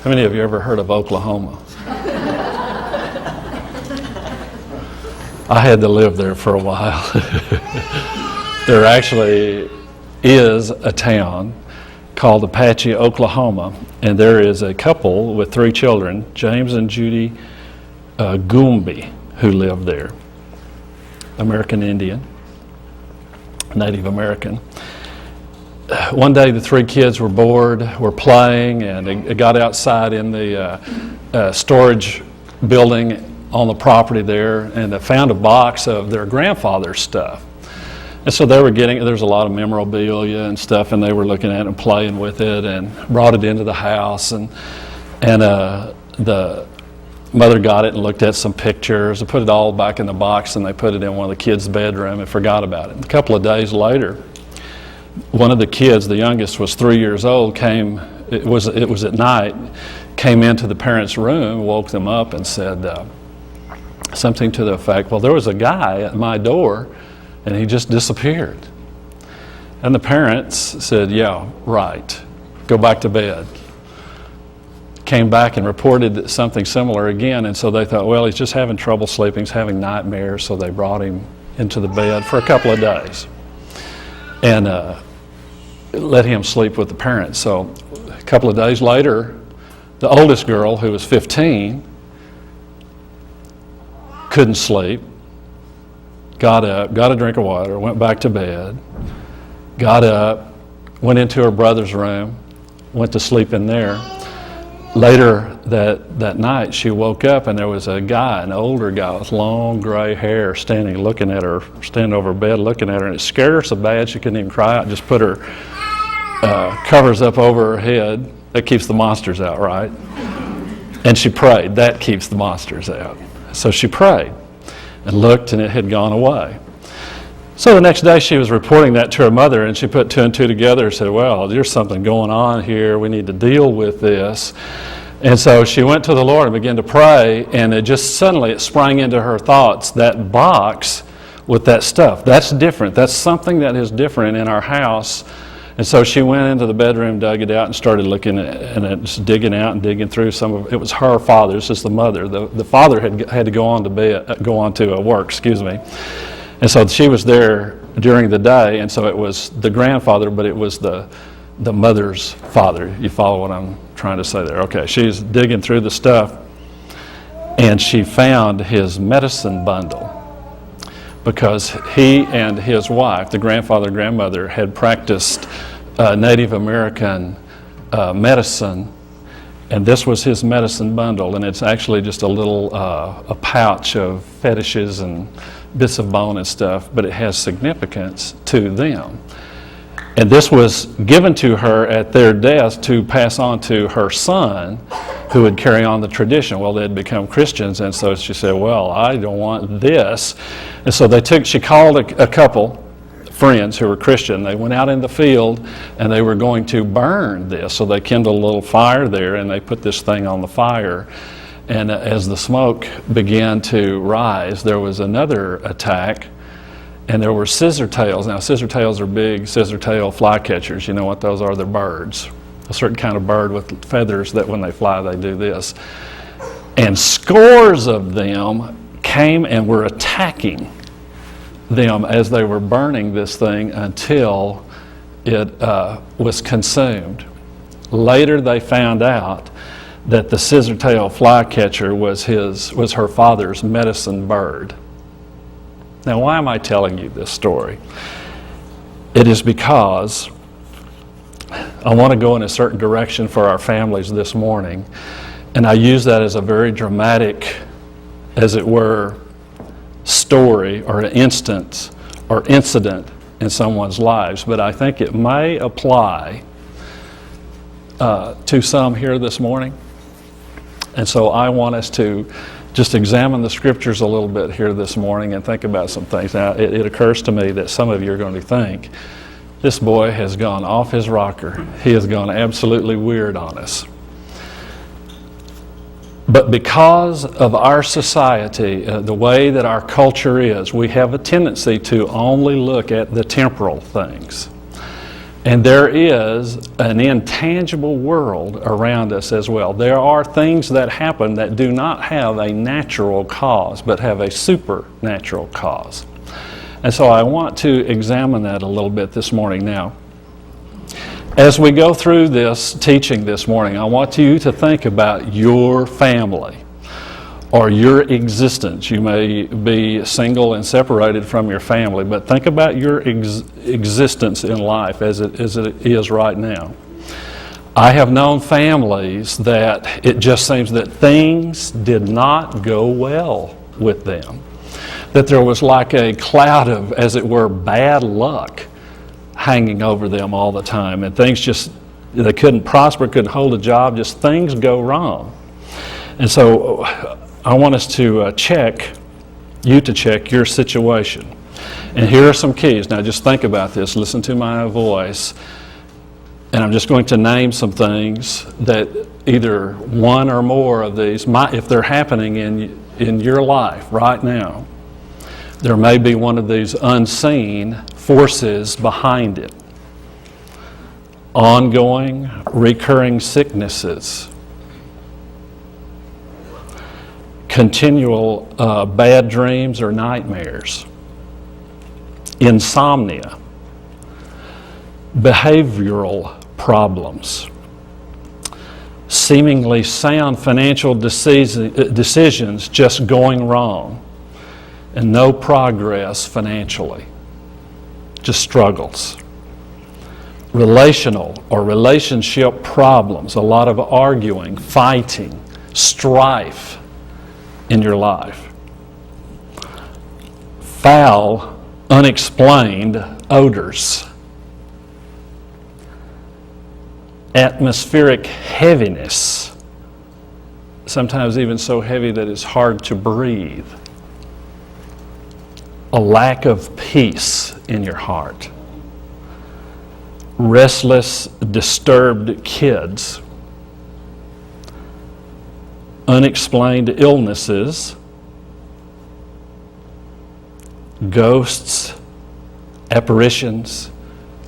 How many of you ever heard of Oklahoma? I had to live there for a while. There actually is a town called Apache, Oklahoma, and there is a couple with 3 children, James and Judy Goomby, who live there. American Indian, Native American. One day the 3 kids were bored, were playing, and they got outside in the storage building on the property there, and they found a box of their grandfather's stuff. And so they were there's a lot of memorabilia and stuff, and they were looking at it and playing with it and brought it into the house. And the mother got it and looked at some pictures and put it all back in the box, and they put it in one of the kids' bedroom and forgot about it. A couple of days later, one of the kids, the youngest was 3 years old, it was at night, came into the parents' room, woke them up and said something to the effect, well, there was a guy at my door and he just disappeared. And the parents said, yeah, right, go back to bed. Came back and reported something similar again, and so they thought, well, he's just having trouble sleeping, he's having nightmares, so they brought him into the bed for a couple of days and let him sleep with the parents. So a couple of days later, the oldest girl, who was 15, couldn't sleep, got up, got a drink of water, went back to bed, got up, went into her brother's room, went to sleep in there. Later that night, she woke up and there was a guy, an older guy with long gray hair, standing over her bed looking at her, and it scared her so bad she couldn't even cry out, just put her covers up over her head. That keeps the monsters out, right? And she prayed. That keeps the monsters out. So she prayed and looked, and it had gone away. So the next day she was reporting that to her mother, and she put 2 and 2 together and said, well, there's something going on here. We need to deal with this. And so she went to the Lord and began to pray, and it sprang into her thoughts, that box with that stuff, that's different. That's something that is different in our house. And so she went into the bedroom, dug it out, and started looking at it, and just digging out and digging through some of it. It was her father. This is the mother. The father had to go on to work. And so she was there during the day, and so it was the grandfather, but it was the mother's father. You follow what I'm trying to say there? Okay, she's digging through the stuff, and she found his medicine bundle, because he and his wife, the grandfather and grandmother, had practiced Native American medicine, and this was his medicine bundle, and it's actually just a pouch of fetishes and bits of bone and stuff, but it has significance to them. And this was given to her at their death to pass on to her son, who would carry on the tradition. Well, they'd become Christians, and so she said, well, I don't want this. And so she called a couple friends who were Christian. They went out in the field, and they were going to burn this. So they kindled a little fire there, and they put this thing on the fire. And as the smoke began to rise, there was another attack, and there were scissor tails. Now, scissor tails are big scissor tail flycatchers. You know what those are? They're birds. A certain kind of bird with feathers that when they fly, they do this. And scores of them came and were attacking them as they were burning this thing until it was consumed. Later, they found out that the scissor-tail flycatcher was her father's medicine bird. Now, why am I telling you this story? It is because I want to go in a certain direction for our families this morning, and I use that as a very dramatic, as it were, story or an instance or incident in someone's lives, but I think it may apply to some here this morning. And so I want us to just examine the scriptures a little bit here this morning and think about some things. Now, it occurs to me that some of you are going to think, this boy has gone off his rocker. He has gone absolutely weird on us. But because of our society, the way that our culture is, we have a tendency to only look at the temporal things. And there is an intangible world around us as well. There are things that happen that do not have a natural cause, but have a supernatural cause. And so I want to examine that a little bit this morning. Now, as we go through this teaching this morning, I want you to think about your family or your existence. You may be single and separated from your family, but think about your existence in life as it is right now. I have known families that it just seems that things did not go well with them. That there was like a cloud of, as it were, bad luck hanging over them all the time. And things just, they couldn't prosper, couldn't hold a job, just things go wrong. And so I want us to check your situation. And here are some keys. Now just think about this. Listen to my voice. And I'm just going to name some things that either one or more of these, if they're happening in your life right now, there may be one of these unseen forces behind it. Ongoing, recurring sicknesses. Continual bad dreams or nightmares, insomnia, behavioral problems, seemingly sound financial decisions just going wrong, and no progress financially, just struggles. Relational or relationship problems, a lot of arguing, fighting, strife in your life. Foul, unexplained odors. Atmospheric heaviness, sometimes even so heavy that it's hard to breathe. A lack of peace in your heart. Restless, disturbed kids. Unexplained illnesses, ghosts, apparitions,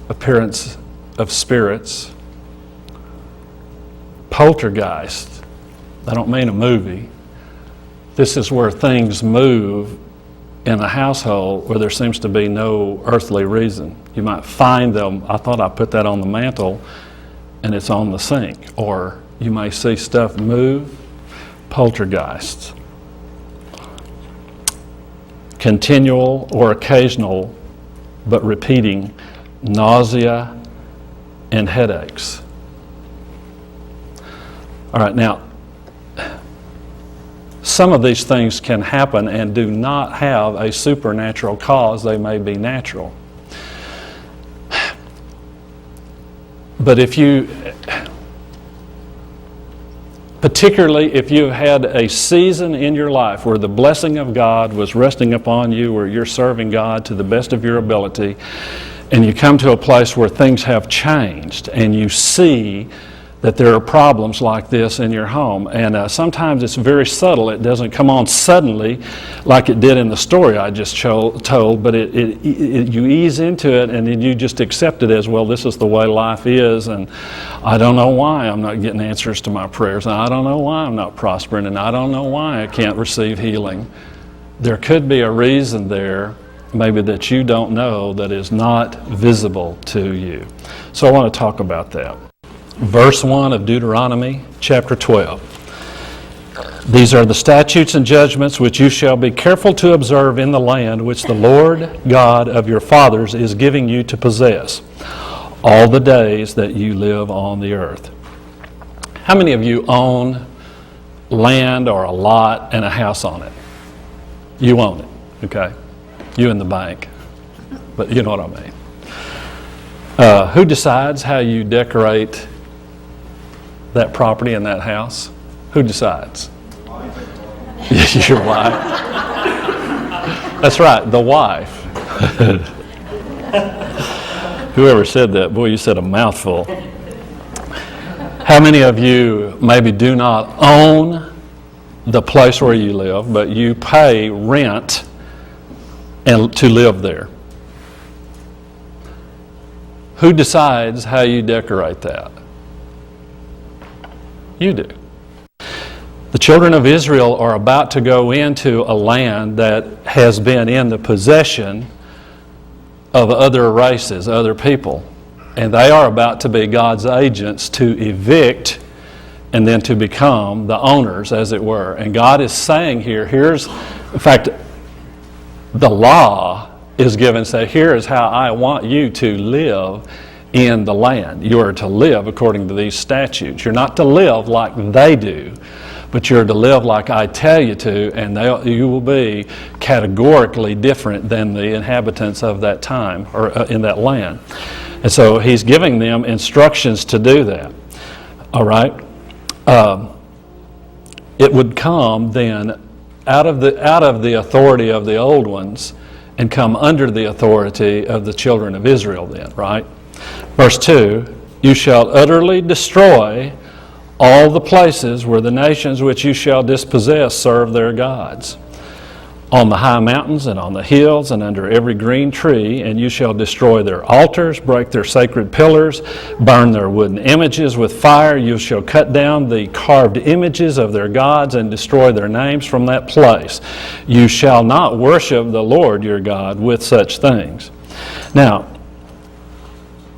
appearance of spirits, poltergeist. I don't mean a movie. This is where things move in a household where there seems to be no earthly reason. You might find them, I thought I put that on the mantle and it's on the sink. Or you may see stuff move. Poltergeists. Continual or occasional but repeating nausea and headaches. All right, now, some of these things can happen and do not have a supernatural cause. They may be natural. But particularly if you've had a season in your life where the blessing of God was resting upon you, where you're serving God to the best of your ability, and you come to a place where things have changed and you see that there are problems like this in your home. And sometimes it's very subtle. It doesn't come on suddenly like it did in the story I just told, but you ease into it and then you just accept it as, well, this is the way life is, and I don't know why I'm not getting answers to my prayers, and I don't know why I'm not prospering, and I don't know why I can't receive healing. There could be a reason there, maybe that you don't know, that is not visible to you. So I want to talk about that. Verse 1 of Deuteronomy chapter 12. These are the statutes and judgments which you shall be careful to observe in the land which the Lord God of your fathers is giving you to possess, all the days that you live on the earth. How many of you own land or a lot and a house on it? You own it, okay? You in the bank, but you know what I mean. Who decides how you decorate that property and that house? Who decides? Your wife. That's right, the wife. Whoever said that, boy, you said a mouthful. How many of you maybe do not own the place where you live, but you pay rent and to live there? Who decides how you decorate that? You do. The children of Israel are about to go into a land that has been in the possession of other races, other people. And they are about to be God's agents to evict and then to become the owners, as it were. And God is saying here, in fact, the law is given, say, here is how I want you to live in the land. You are to live according to these statutes. You're not to live like they do, but you're to live like I tell you to, and you will be categorically different than the inhabitants of that time, or in that land. And so he's giving them instructions to do that. All right? It would come then out of the authority of the old ones and come under the authority of the children of Israel then, right? Verse 2, you shall utterly destroy all the places where the nations which you shall dispossess serve their gods, on the high mountains and on the hills and under every green tree, and you shall destroy their altars, break their sacred pillars, burn their wooden images with fire. You shall cut down the carved images of their gods and destroy their names from that place. You shall not worship the Lord your God with such things. Now,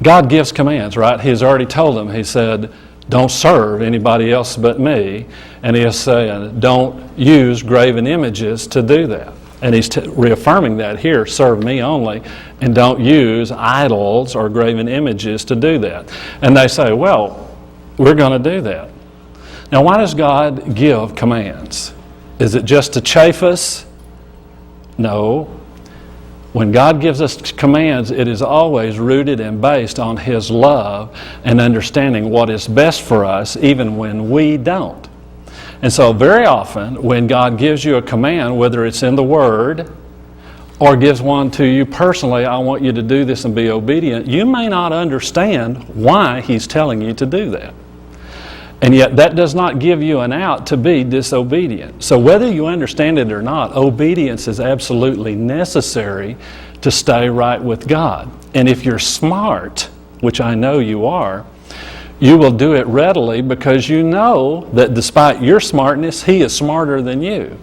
God gives commands, right? He's already told them. He said, don't serve anybody else but me. And he is saying, don't use graven images to do that. And he's reaffirming that here, serve me only, and don't use idols or graven images to do that. And they say, well, we're going to do that. Now, why does God give commands? Is it just to chafe us? No. When God gives us commands, it is always rooted and based on His love and understanding what is best for us, even when we don't. And so very often, when God gives you a command, whether it's in the Word or gives one to you personally, I want you to do this and be obedient, you may not understand why He's telling you to do that. And yet that does not give you an out to be disobedient. So whether you understand it or not, obedience is absolutely necessary to stay right with God. And if you're smart, which I know you are, you will do it readily because you know that despite your smartness, He is smarter than you.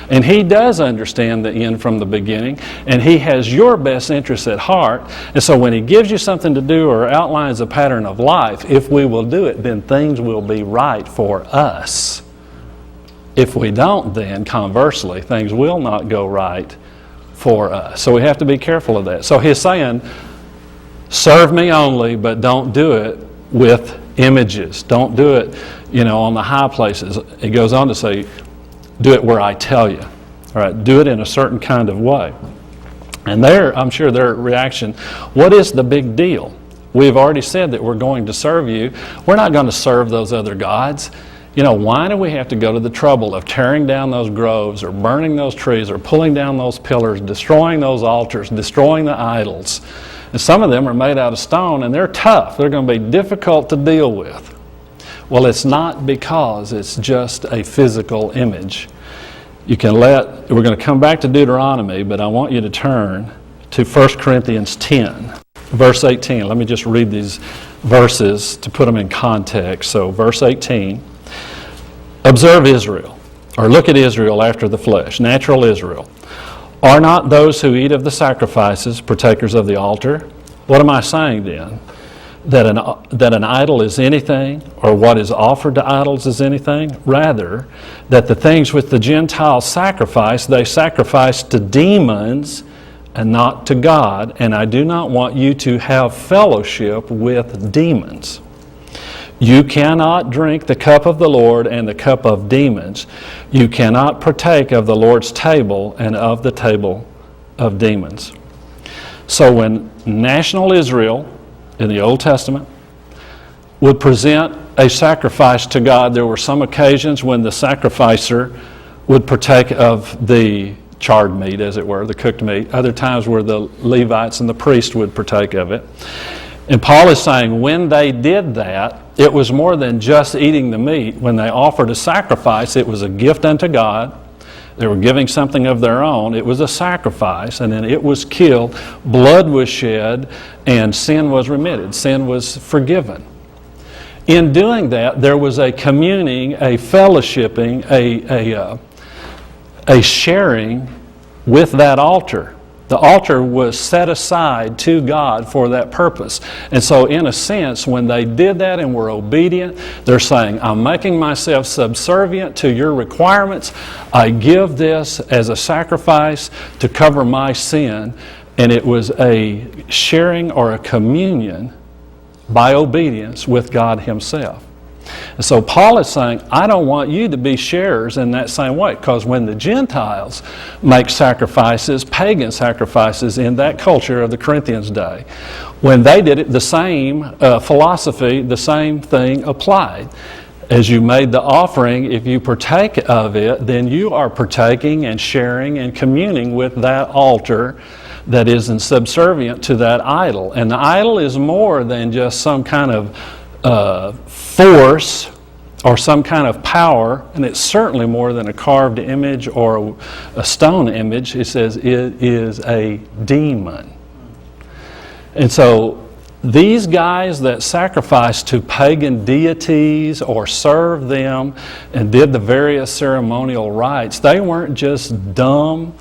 And He does understand the end from the beginning, and He has your best interests at heart. And so when He gives you something to do or outlines a pattern of life, if we will do it, then things will be right for us. If we don't, then conversely, things will not go right for us. So we have to be careful of that. So He's saying, serve me only, but don't do it with images. Don't do it, on the high places. He goes on to say, do it where I tell you. All right, do it in a certain kind of way. And I'm sure their reaction, what is the big deal? We've already said that we're going to serve you. We're not going to serve those other gods. Why do we have to go to the trouble of tearing down those groves or burning those trees or pulling down those pillars, destroying those altars, destroying the idols? And some of them are made out of stone and they're tough. They're going to be difficult to deal with. Well, it's not because it's just a physical image. We're going to come back to Deuteronomy, but I want you to turn to 1 Corinthians 10, verse 18. Let me just read these verses to put them in context. So, verse 18, observe Israel, or look at Israel after the flesh, natural Israel. Are not those who eat of the sacrifices partakers of the altar? What am I saying then? That an idol is anything, or what is offered to idols is anything? Rather, that the things which the Gentiles sacrifice, they sacrifice to demons and not to God. And I do not want you to have fellowship with demons. You cannot drink the cup of the Lord and the cup of demons. You cannot partake of the Lord's table and of the table of demons. So when national Israel in the Old Testament would present a sacrifice to God, there were some occasions when the sacrificer would partake of the charred meat, as it were, the cooked meat. Other times where the Levites and the priest would partake of it. And Paul is saying when they did that, it was more than just eating the meat. When they offered a sacrifice, it was a gift unto God. They were giving something of their own. It was a sacrifice, and then it was killed, blood was shed, and sin was remitted. Sin was forgiven. In doing that, there was a communing, a fellowshipping, a sharing with that altar. The altar was set aside to God for that purpose. And so in a sense, when they did that and were obedient, they're saying, I'm making myself subservient to your requirements. I give this as a sacrifice to cover my sin. And it was a sharing or a communion by obedience with God Himself. And so Paul is saying, I don't want you to be sharers in that same way, because when the Gentiles make sacrifices, pagan sacrifices in that culture of the Corinthians' day, when they did it, the same philosophy, the same thing applied. As you made the offering, if you partake of it, then you are partaking and sharing and communing with that altar that is subservient to that idol. And the idol is more than just some kind of force or some kind of power, and it's certainly more than a carved image or a stone image. It says it is a demon. And so these guys that sacrificed to pagan deities or served them and did the various ceremonial rites, they weren't just dumb,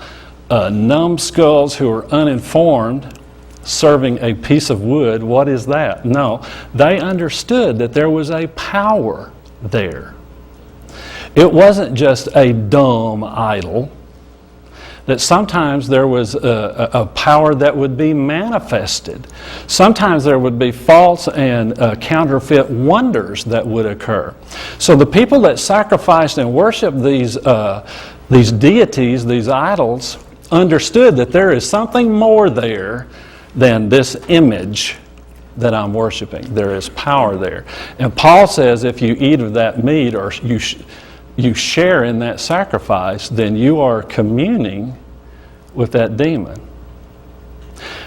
numbskulls who were uninformed serving a piece of wood. What is that? No, they understood that there was a power there. It wasn't just a dumb idol, that sometimes there was a power that would be manifested. Sometimes there would be false and counterfeit wonders that would occur. So the people that sacrificed and worshiped these deities, these idols, understood that there is something more there than this image that I'm worshiping. There is power there. And Paul says if you eat of that meat or you share in that sacrifice, then you are communing with that demon.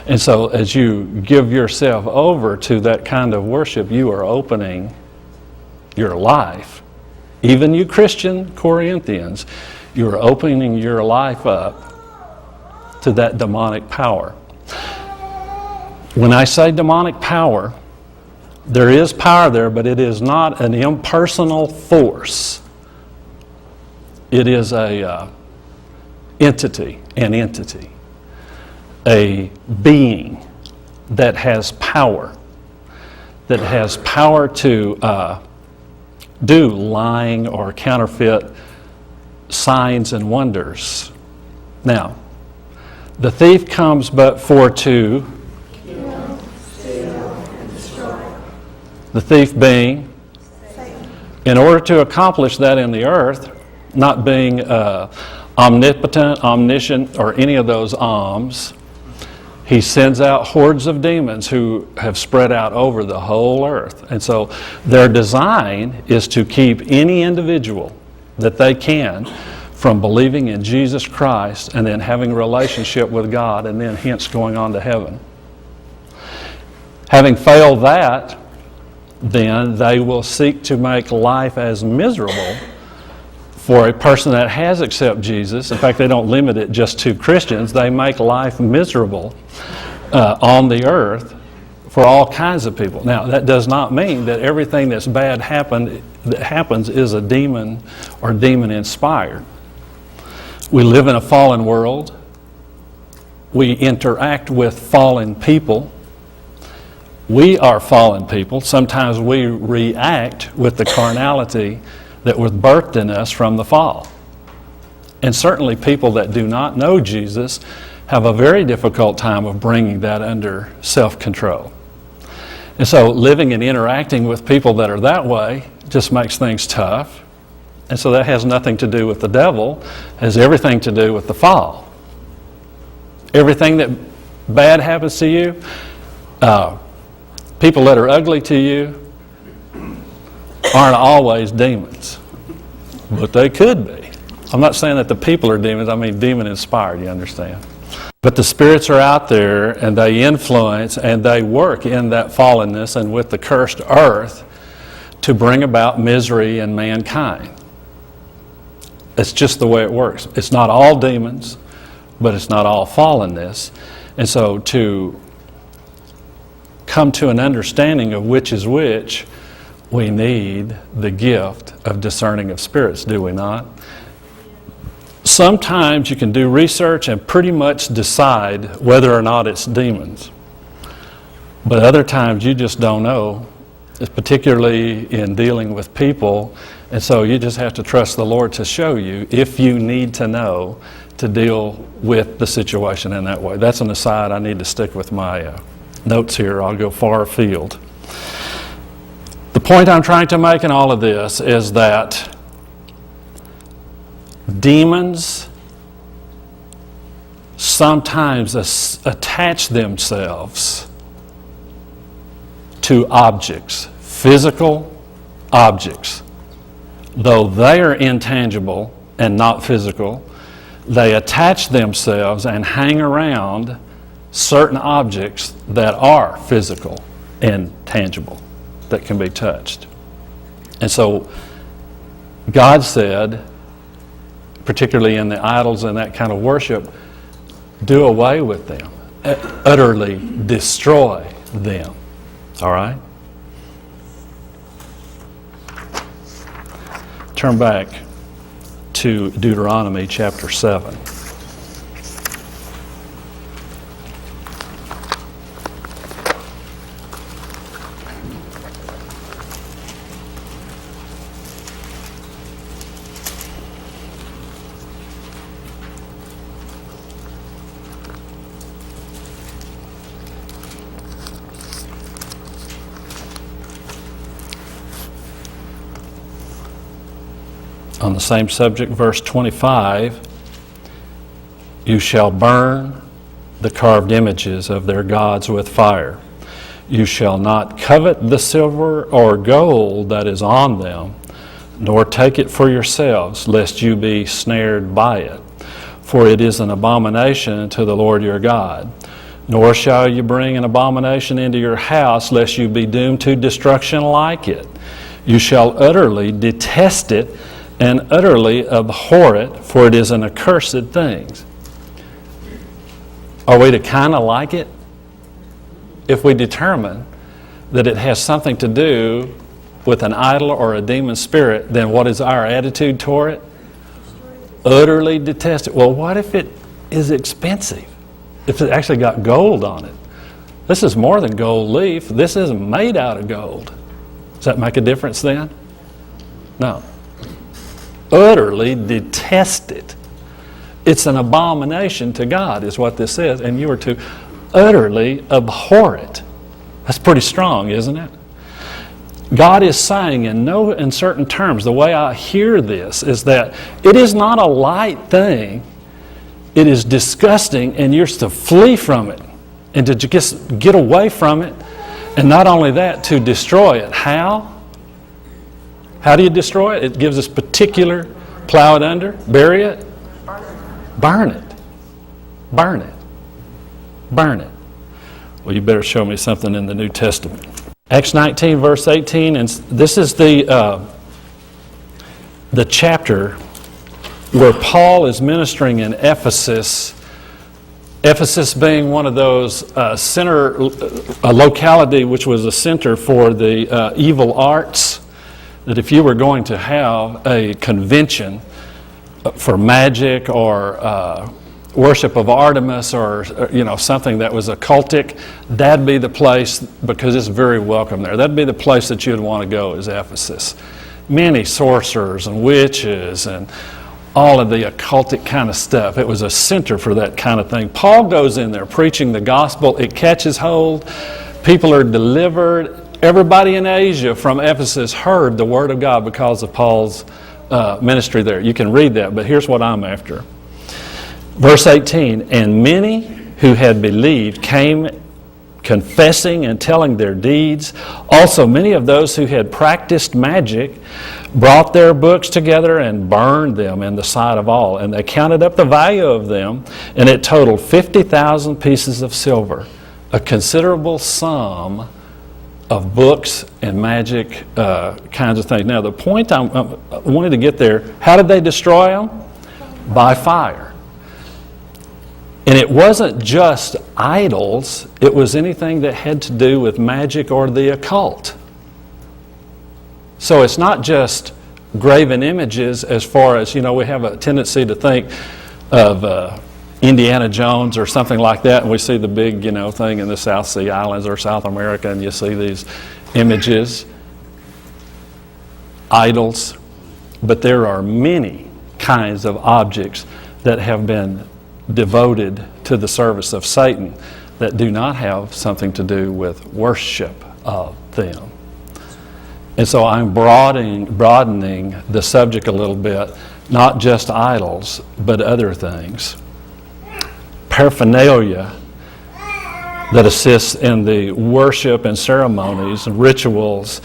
And so as you give yourself over to that kind of worship, you are opening your life. Even you Christian Corinthians, you are opening your life up to that demonic power. When I say demonic power, there is power there, but it is not an impersonal force. It is an entity, a being that has power to do lying or counterfeit signs and wonders. Now, the thief comes but for to kill, steal, and destroy. The thief being Satan. In order to accomplish that in the earth, not being omnipotent, omniscient, or any of those omns, he sends out hordes of demons who have spread out over the whole earth. And so their design is to keep any individual that they can from believing in Jesus Christ and then having a relationship with God and then hence going on to heaven. Having failed that, then they will seek to make life as miserable for a person that has accepted Jesus. In fact, they don't limit it just to Christians. They make life miserable on the earth for all kinds of people. Now, that does not mean that everything that's bad that happens is a demon or demon-inspired. We live in a fallen world. We interact with fallen people. We are fallen people. Sometimes we react with the carnality that was birthed in us from the fall. And certainly people that do not know Jesus have a very difficult time of bringing that under self-control. And so living and interacting with people that are that way just makes things tough. And so that has nothing to do with the devil, has everything to do with the fall. Everything that bad happens to you, people that are ugly to you, aren't always demons, but they could be. I'm not saying that the people are demons, I mean demon-inspired, you understand? But the spirits are out there and they influence and they work in that fallenness and with the cursed earth to bring about misery in mankind. It's just the way it works. It's not all demons, but it's not all fallenness. And so to come to an understanding of which is which, we need the gift of discerning of spirits, do we not? Sometimes you can do research and pretty much decide whether or not it's demons. But other times you just don't know, particularly in dealing with people. And so you just have to trust the Lord to show you, if you need to know, to deal with the situation in that way. That's an aside. I need to stick with my notes here. I'll go far afield. The point I'm trying to make in all of this is that demons sometimes attach themselves to objects, physical objects. Though they are intangible and not physical, they attach themselves and hang around certain objects that are physical and tangible, that can be touched. And so God said, particularly in the idols and that kind of worship, do away with them, utterly destroy them. All right? Turn back to Deuteronomy chapter 7. On the same subject, verse 25, you shall burn the carved images of their gods with fire. You shall not covet the silver or gold that is on them, nor take it for yourselves, lest you be snared by it. For it is an abomination to the Lord your God. Nor shall you bring an abomination into your house, lest you be doomed to destruction like it. You shall utterly detest it, and utterly abhor it, for it is an accursed thing. Are we to kind of like it? If we determine that it has something to do with an idol or a demon spirit, then what is our attitude toward it? Utterly detest it. Well, what if it is expensive? If it actually got gold on it? This is more than gold leaf. This isn't made out of gold. Does that make a difference then? No. Utterly detest it. It's an abomination to God, is what this says, and you are to utterly abhor it. That's pretty strong, isn't it? God is saying in certain terms, the way I hear this is that it is not a light thing. It is disgusting, and you're to flee from it and to just get away from it. And not only that, to destroy it. How? How do you destroy it? It gives us particular, plow it under, bury it, burn it, burn it, burn it. Well, you better show me something in the New Testament. Acts 19, verse 18, and this is the chapter where Paul is ministering in Ephesus. Ephesus being one of those a locality which was a center for the evil arts. That if you were going to have a convention for magic or worship of Artemis or something that was occultic, that'd be the place, because it's very welcome there. That'd be the place that you'd want to go, is Ephesus. Many sorcerers and witches and all of the occultic kind of stuff. It was a center for that kind of thing. Paul goes in there preaching the gospel. It catches hold. People are delivered. Everybody in Asia from Ephesus heard the word of God because of Paul's ministry there. You can read that, but here's what I'm after. Verse 18, and many who had believed came confessing and telling their deeds. Also many of those who had practiced magic brought their books together and burned them in the sight of all. And they counted up the value of them, and it totaled 50,000 pieces of silver, a considerable sum of books and magic kinds of things. Now, the point I wanted to get there, how did they destroy them? By fire. And it wasn't just idols, it was anything that had to do with magic or the occult. So it's not just graven images as far as, we have a tendency to think of Indiana Jones or something like that, and we see the big, thing in the South Sea Islands or South America, and you see these images, idols. But there are many kinds of objects that have been devoted to the service of Satan that do not have something to do with worship of them. And so I'm broadening the subject a little bit, not just idols, but other things. Paraphernalia that assists in the worship and ceremonies and rituals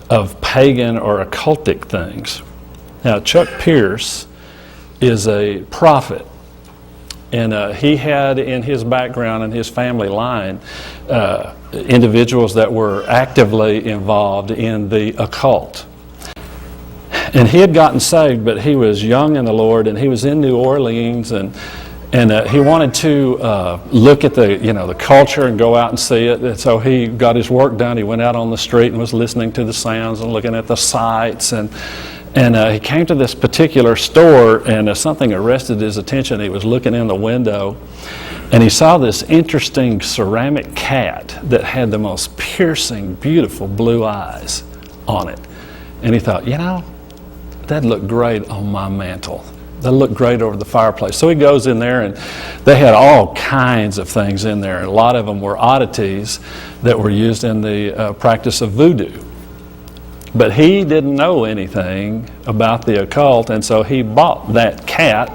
of pagan or occultic things. Now, Chuck Pierce is a prophet. And he had in his background and his family line individuals that were actively involved in the occult. And he had gotten saved, but he was young in the Lord, and he was in New Orleans, and he wanted to look at the culture and go out and see it. And so he got his work done. He went out on the street and was listening to the sounds and looking at the sights, and he came to this particular store, and something arrested his attention. He was looking in the window, and he saw this interesting ceramic cat that had the most piercing, beautiful blue eyes on it. And he thought, that'd look great on my mantle. That'd look great over the fireplace. So he goes in there, and they had all kinds of things in there. A lot of them were oddities that were used in the practice of voodoo. But he didn't know anything about the occult, and so he bought that cat,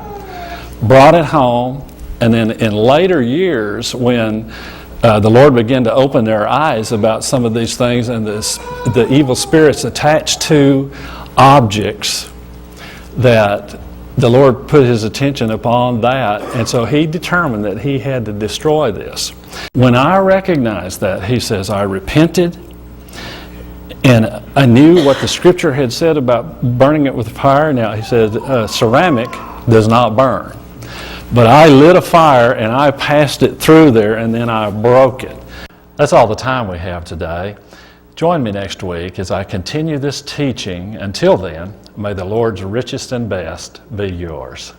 brought it home, and then in later years when the Lord began to open their eyes about some of these things and the evil spirits attached to objects, that the Lord put his attention upon that, and so he determined that he had to destroy this. When I recognized that, he says, I repented, and I knew what the scripture had said about burning it with fire. Now, he said, ceramic does not burn. But I lit a fire, and I passed it through there, and then I broke it. That's all the time we have today. Join me next week as I continue this teaching. Until then, may the Lord's richest and best be yours.